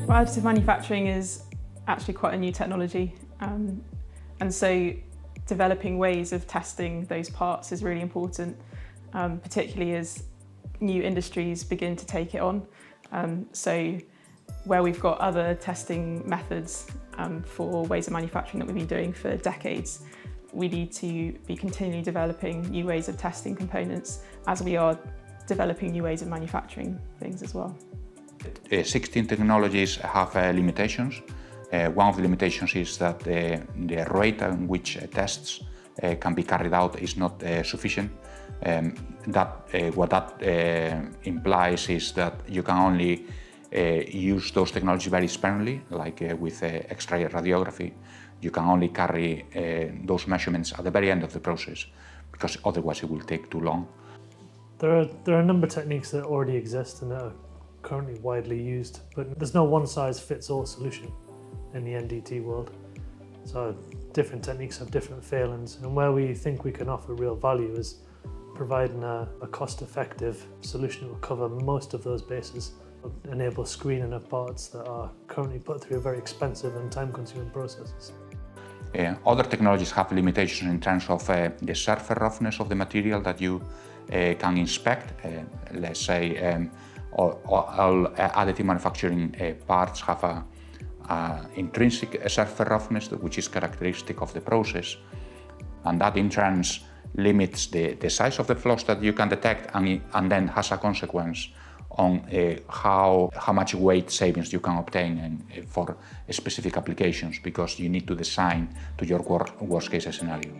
Well, additive manufacturing is actually quite a new technology, and so developing ways of testing those parts is really important, particularly as new industries begin to take it on. So where we've got other testing methods for ways of manufacturing that we've been doing for decades, we need to be continually developing new ways of testing components as we are developing new ways of manufacturing things as well. 16 technologies have limitations. One of the limitations is that the rate at which tests can be carried out is not sufficient. What that implies is that you can only use those technologies very sparingly, like with X-ray radiography. You can only carry those measurements at the very end of the process, because otherwise it will take too long. There are a number of techniques that already exist and that are currently widely used, but there's no one-size-fits-all solution in the NDT world. So different techniques have different failings, and where we think we can offer real value is providing a cost-effective solution that will cover most of those bases, enable screening of parts that are currently put through very expensive and time-consuming processes. Other technologies have limitations in terms of the surface roughness of the material that you can inspect. Let's say all additive manufacturing parts have an intrinsic surface roughness, which is characteristic of the process, and that in turn limits the size of the flaws that you can detect, and then has a consequence on how much weight savings you can obtain for specific applications, because you need to design to your worst case scenario.